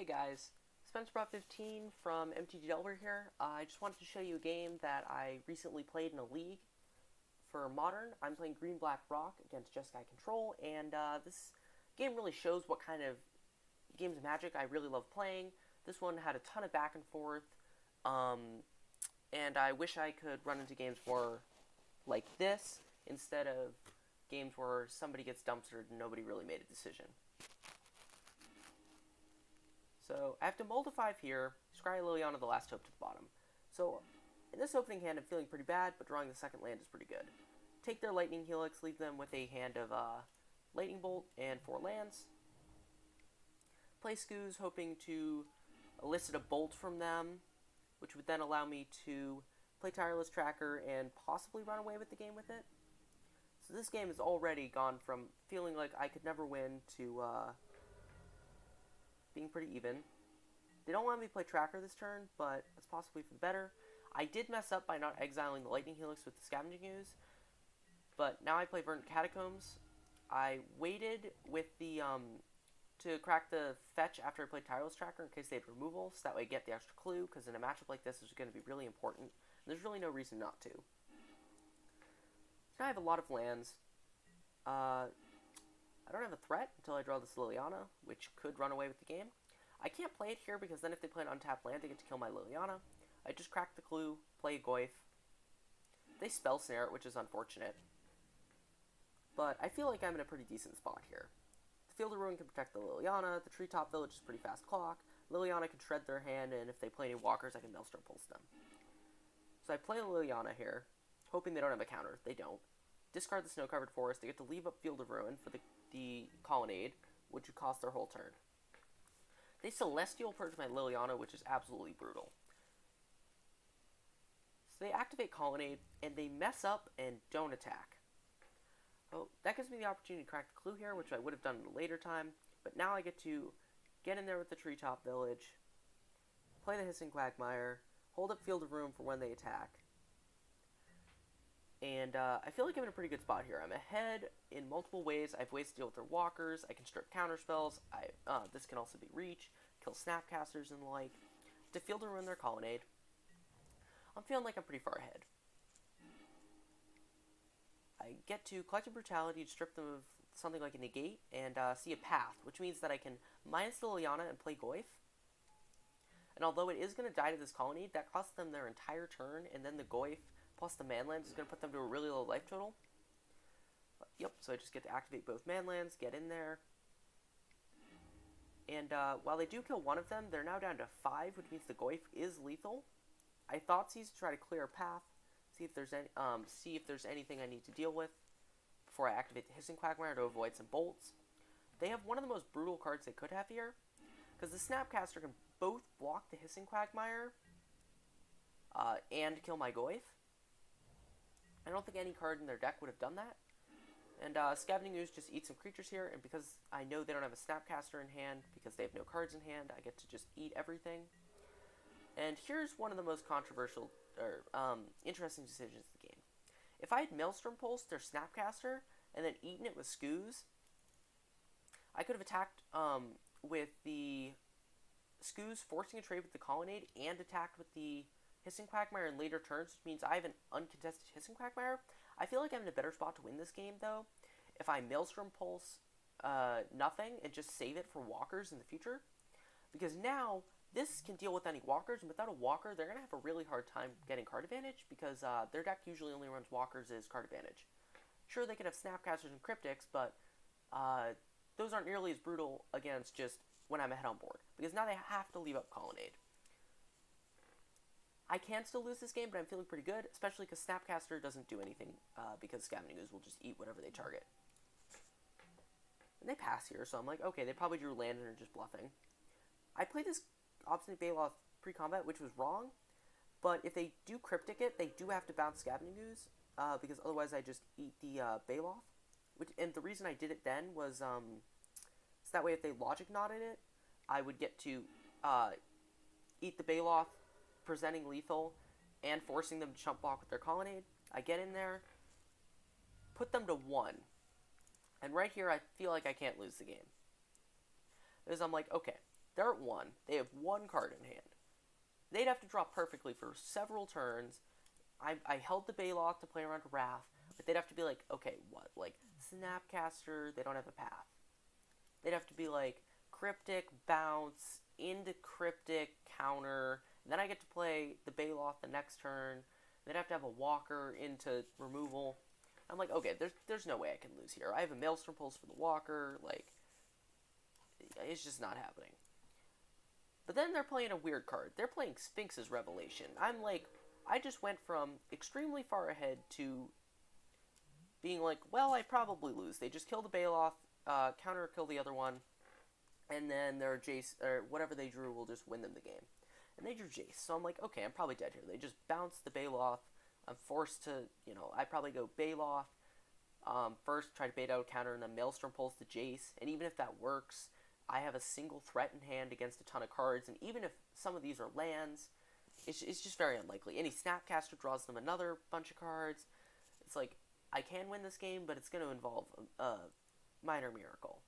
Hey guys, SpencerBot15 from MTG Delaware here. I just wanted to show you a game that I recently played in a league for Modern. I'm playing Green Black Rock against Jeskai Control, and this game really shows what kind of games of Magic I really love playing. This one had a ton of back and forth, and I wish I could run into games more like this instead of games where somebody gets dumpstered and nobody really made a decision. So I have to mold a 5 here, scry Liliana the last hope to the bottom. So in this opening hand I'm feeling pretty bad, but drawing the second land is pretty good. Take their Lightning Helix, leave them with a hand of Lightning Bolt and 4 lands. Play Scoos, hoping to elicit a Bolt from them, which would then allow me to play Tireless Tracker and possibly run away with the game with it. So this game has already gone from feeling like I could never win to being pretty even. They don't want me to play Tracker this turn, but it's possibly for the better. I did mess up by not exiling the Lightning Helix with the Scavenging Ooze, but now I play Verdant Catacombs. I waited with the to crack the fetch after I played Tireless Tracker in case they had removal, so that way I get the extra clue, because in a matchup like this, it's going to be really important. There's really no reason not to. So now I have a lot of lands. I don't have a threat until I draw this Liliana, which could run away with the game. I can't play it here because then if they play an untapped land, they get to kill my Liliana. I just crack the clue, play a Goyf. They spell snare it, which is unfortunate. But I feel like I'm in a pretty decent spot here. The Field of Ruin can protect the Liliana, the Treetop Village is pretty fast clock, Liliana can shred their hand, and if they play any walkers, I can Maelstrom Pulse them. So I play Liliana here, hoping they don't have a counter. They don't. Discard the Snow-Covered Forest, they get to leave up Field of Ruin for the Colonnade, which would cost their whole turn. They Celestial Purge my Liliana, which is absolutely brutal. So they activate Colonnade, and they mess up and don't attack. Well, that gives me the opportunity to crack the clue here, which I would have done at a later time, but now I get to get in there with the Treetop Village, play the Hissing Quagmire, hold up Field of Ruin for when they attack. And I feel like I'm in a pretty good spot here. I'm ahead in multiple ways. I have ways to deal with their walkers. I can strip counterspells. This can also be reach, kill snapcasters and the like. To Field of Ruin their Colonnade. I'm feeling like I'm pretty far ahead. I get to Collective Brutality to strip them of something like a negate and see a path, which means that I can minus the Liliana and play Goyf. And although it is going to die to this Colonnade, that costs them their entire turn, and then the Goyf plus the manlands is going to put them to a really low life total. Yep, so I just get to activate both manlands, get in there. And while they do kill one of them, they're now down to 5, which means the Goyf is lethal. I thought to try to clear a path, see if there's anything I need to deal with before I activate the Hissing Quagmire to avoid some bolts. They have one of the most brutal cards they could have here, because the Snapcaster can both block the Hissing Quagmire and kill my Goyf. I don't think any card in their deck would have done that. And Scavenging Ooze just eat some creatures here, and because I know they don't have a Snapcaster in hand, because they have no cards in hand, I get to just eat everything. And here's one of the most controversial, or interesting decisions of the game. If I had Maelstrom Pulse their Snapcaster, and then eaten it with Scoos, I could have attacked with the Scoos, forcing a trade with the Colonnade, and attacked with the Hissing Quagmire in later turns, which means I have an uncontested Hissing Quagmire. I feel like I'm in a better spot to win this game, though, if I Maelstrom Pulse nothing and just save it for walkers in the future. Because now, this can deal with any walkers, and without a walker, they're going to have a really hard time getting card advantage, because their deck usually only runs walkers as card advantage. Sure, they could have Snapcasters and Cryptics, but those aren't nearly as brutal against just when I'm ahead on board, because now they have to leave up Colonnade. I can still lose this game, but I'm feeling pretty good, especially because Snapcaster doesn't do anything, because Scavenging Ooze will just eat whatever they target. And they pass here, so I'm like, okay, they probably drew land and are just bluffing. I played this Obstinate Baloth pre-combat, which was wrong, but if they do Cryptic it, they do have to bounce Scavenging Ooze, because otherwise I just eat the Baloth. And the reason I did it then was, so that way if they Logic Knotted it, I would get to eat the Baloth, presenting lethal, and forcing them to chump block with their Colonnade. I get in there, put them to 1, and right here I feel like I can't lose the game. Because I'm like, okay, They're at 1. They have 1 card in hand. They'd have to draw perfectly for several turns. I held the Baloth to play around a Wrath, but they'd have to be like, okay, what? Like, Snapcaster, they don't have a path. They'd have to be like, Cryptic, bounce, into Cryptic, counter. Then I get to play the Baloth the next turn. They'd have to have a Walker into removal. I'm like, okay, there's no way I can lose here. I have a Maelstrom Pulse for the Walker. Like, it's just not happening. But then they're playing a weird card. They're playing Sphinx's Revelation. I'm like, I just went from extremely far ahead to being like, well, I probably lose. They just kill the Baloth, counter kill the other one, and then their Jace, or whatever they drew, will just win them the game. And they drew Jace, so I'm like, okay, I'm probably dead here. They just bounce the Baloth. I'm forced to, I probably go Baloth, first, try to bait out a counter, and then Maelstrom Pulse the Jace. And even if that works, I have a single threat in hand against a ton of cards, and even if some of these are lands, it's just very unlikely. Any Snapcaster draws them another bunch of cards. It's like, I can win this game, but it's going to involve a minor miracle.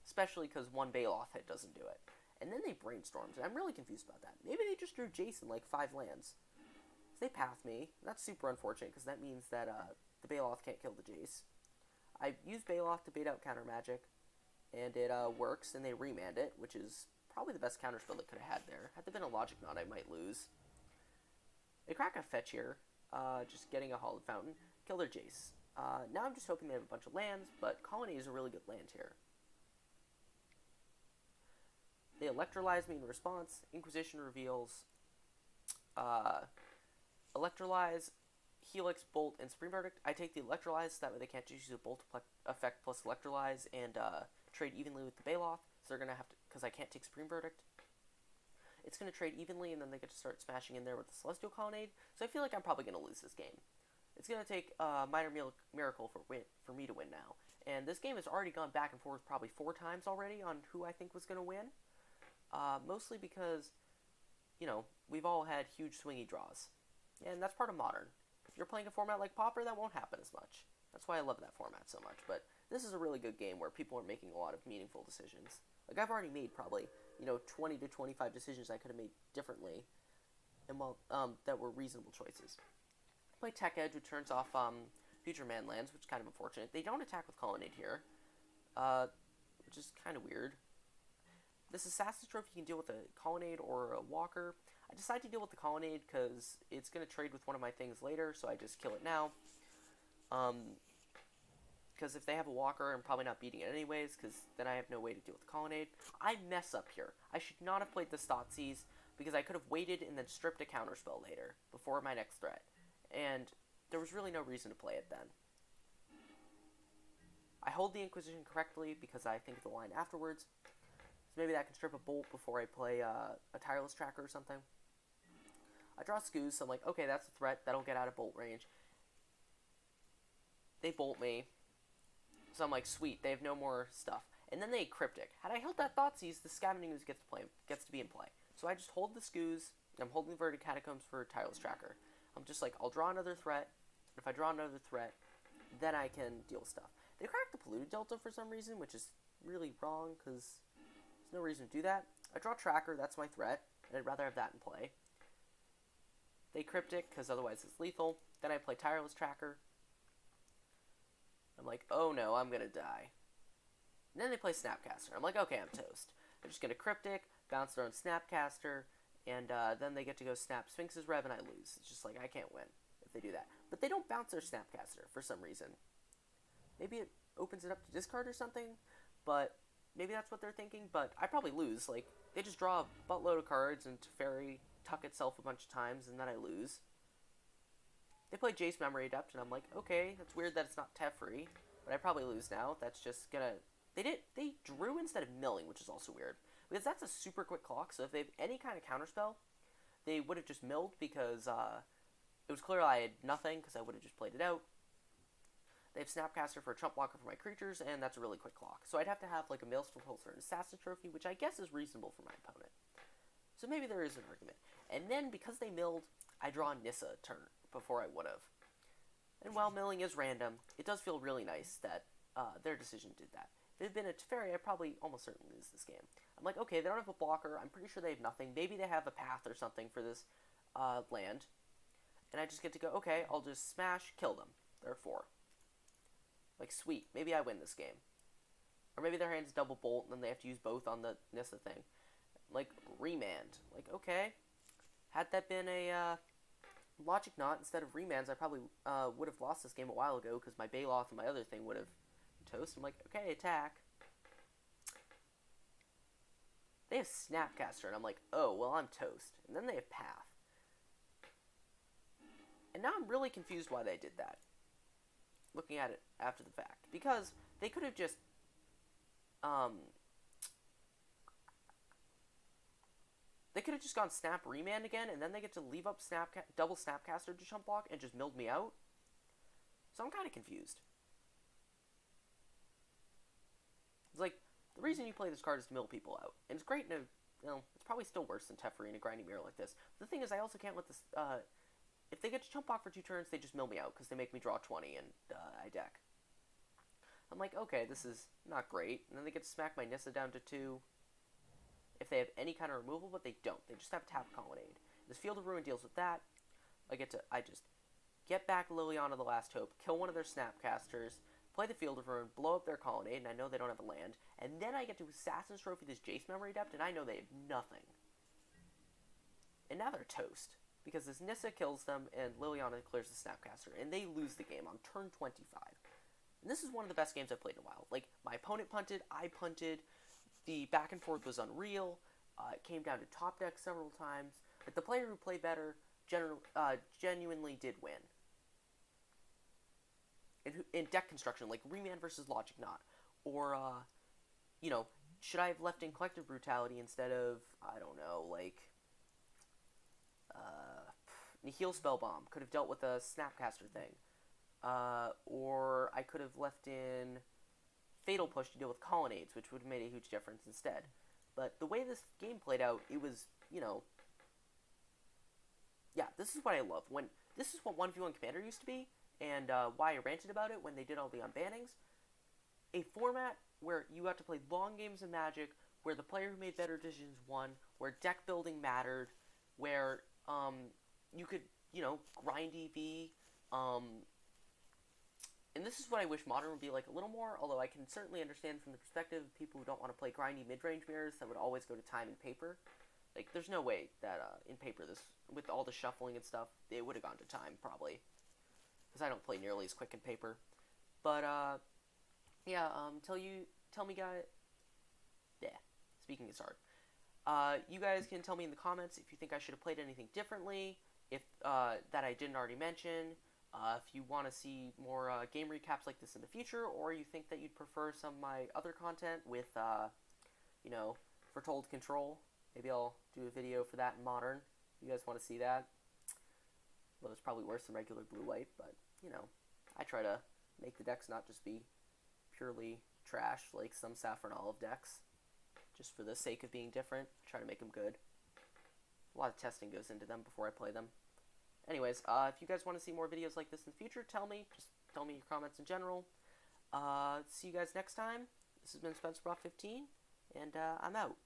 Especially because 1 Baloth hit doesn't do it. And then they brainstormed, and I'm really confused about that. Maybe they just drew Jason like 5 lands. So they path me. That's super unfortunate, because that means that the Baloth can't kill the Jace. I used Baloth to bait out counter magic, and it works, and they remand it, which is probably the best counter spell they could have had there. Had there been a Logic Knot, I might lose. They crack a fetch here, just getting a Hallowed Fountain. Kill their Jace. Now I'm just hoping they have a bunch of lands, but Colony is a really good land here. They electrolyze me in response. Inquisition reveals Electrolyze, Helix, Bolt, and Supreme Verdict. I take the Electrolyze, so that way they can't just use a Bolt effect plus Electrolyze and trade evenly with the Baloth. So they're going to have to, because I can't take Supreme Verdict. It's going to trade evenly, and then they get to start smashing in there with the Celestial Colonnade. So I feel like I'm probably going to lose this game. It's going to take a minor miracle for me to win now. And this game has already gone back and forth probably 4 times already on who I think was going to win. Mostly because, we've all had huge swingy draws. And that's part of Modern. If you're playing a format like Pauper, that won't happen as much. That's why I love that format so much. But this is a really good game where people are making a lot of meaningful decisions. Like, I've already made probably, 20 to 25 decisions I could have made differently. And, that were reasonable choices. Play Tech Edge, which turns off, Future Man lands, which is kind of unfortunate. They don't attack with Colonnade here. Which is kind of weird. This Assassin's Trophy can deal with a Colonnade or a Walker. I decided to deal with the Colonnade because it's going to trade with one of my things later, so I just kill it now. Because if they have a Walker, I'm probably not beating it anyways, because then I have no way to deal with the Colonnade. I mess up here. I should not have played the Thoughtseize, because I could have waited and then stripped a counterspell later, before my next threat. And there was really no reason to play it then. I hold the Inquisition correctly, because I think of the line afterwards. Maybe that can strip a Bolt before I play a Tireless Tracker or something. I draw Scoos, so I'm like, okay, that's a threat. That'll get out of Bolt range. They Bolt me. So I'm like, sweet, they have no more stuff. And then they Cryptic. Had I held that Thoughtseize, the Scavenging Ooze gets to be in play. So I just hold the Scoos, and I'm holding the Verdant Catacombs for Tireless Tracker. I'm just like, I'll draw another threat. If I draw another threat, then I can deal with stuff. They cracked the Polluted Delta for some reason, which is really wrong, because there's no reason to do that. I draw Tracker, that's my threat, and I'd rather have that in play. They Cryptic, because otherwise it's lethal. Then I play Tireless Tracker. I'm like, oh no, I'm going to die. And then they play Snapcaster. I'm like, okay, I'm toast. They're just going to Cryptic, bounce their own Snapcaster, and then they get to go Snap Sphinx's Rev, and I lose. It's just like, I can't win if they do that. But they don't bounce their Snapcaster for some reason. Maybe it opens it up to discard or something, but maybe that's what they're thinking, but I probably lose. Like, they just draw a buttload of cards, and Teferi tuck itself a bunch of times, and then I lose. They play Jace Memory Adept, and I'm like, okay, that's weird that it's not Teferi, but I probably lose now. That's just gonna... They drew instead of milling, which is also weird, because that's a super quick clock, so if they have any kind of counterspell, they would have just milled, because it was clear I had nothing, because I would have just played it out. They have Snapcaster for a Trump Blocker for my creatures, and that's a really quick clock. So I'd have to have like a Maelstrom Pulse or an Assassin Trophy, which I guess is reasonable for my opponent. So maybe there is an argument. And then, because they milled, I draw Nissa turn before I would have. And while milling is random, it does feel really nice that their decision did that. they've been a Teferi, I probably almost certainly lose this game. I'm like, okay, they don't have a blocker. I'm pretty sure they have nothing. Maybe they have a path or something for this land. And I just get to go, okay, I'll just smash, kill them. They're 4. Like, sweet. Maybe I win this game. Or maybe their hand's double bolt, and then they have to use both on the Nissa thing. Like, remand. Like, okay. Had that been a Logic Knot instead of remands, I probably would have lost this game a while ago, because my Baloth and my other thing would have toast. I'm like, okay, attack. They have Snapcaster, and I'm like, oh, well, I'm toast. And then they have Path. And now I'm really confused why they did that, looking at it after the fact. Because they could have just, they could have just gone Snap Remand again, and then they get to leave up double Snapcaster to chump block and just milled me out. So I'm kind of confused. It's like, the reason you play this card is to mill people out. And it's great in a, it's probably still worse than Teferi in a grindy mirror like this. But the thing is, I also can't let this, if they get to chump block for 2 turns, they just mill me out, because they make me draw 20, and I deck. I'm like, okay, this is not great. And then they get to smack my Nissa down to 2, if they have any kind of removal, but they don't. They just have Tap Colonnade. This Field of Ruin deals with that. I just get back Liliana the Last Hope, kill one of their Snapcasters, play the Field of Ruin, blow up their Colonnade, and I know they don't have a land. And then I get to Assassin's Trophy this Jace Memory Adept, and I know they have nothing. And now they're toast, because this Nissa kills them, and Liliana clears the Snapcaster, and they lose the game on turn 25. And this is one of the best games I've played in a while. Like, my opponent punted, I punted, the back and forth was unreal, it came down to top deck several times. Like, the player who played better genuinely did win. In deck construction, like Remand versus Logic Knot, or, should I have left in Collective Brutality instead of, I don't know, like, Nihil Spellbomb, could have dealt with a Snapcaster thing, or I could have left in Fatal Push to deal with Colonnades, which would have made a huge difference instead. But the way this game played out, it was, yeah, this is what I love. This is what 1v1 Commander used to be, and why I ranted about it when they did all the unbannings. A format where you got to play long games of Magic, where the player who made better decisions won, where deck building mattered, where you could, grind EV, and this is what I wish Modern would be like a little more, although I can certainly understand from the perspective of people who don't want to play grindy mid-range mirrors that would always go to time and paper. Like, there's no way that in paper, this, with all the shuffling and stuff, it would have gone to time, probably. Because I don't play nearly as quick in paper. But, yeah, tell me, guys, yeah, speaking is hard. You guys can tell me in the comments if you think I should have played anything differently, if, that I didn't already mention, if you want to see more, game recaps like this in the future, or you think that you'd prefer some of my other content with, Foretold Control. Maybe I'll do a video for that in Modern. You guys want to see that? Well, it's probably worse than regular blue-white, but, I try to make the decks not just be purely trash like some Saffron Olive decks, just for the sake of being different. Try to make them good. A lot of testing goes into them before I play them. Anyways, if you guys want to see more videos like this in the future, tell me. Just tell me your comments in general. See you guys next time. This has been SpencerBrock15, and I'm out.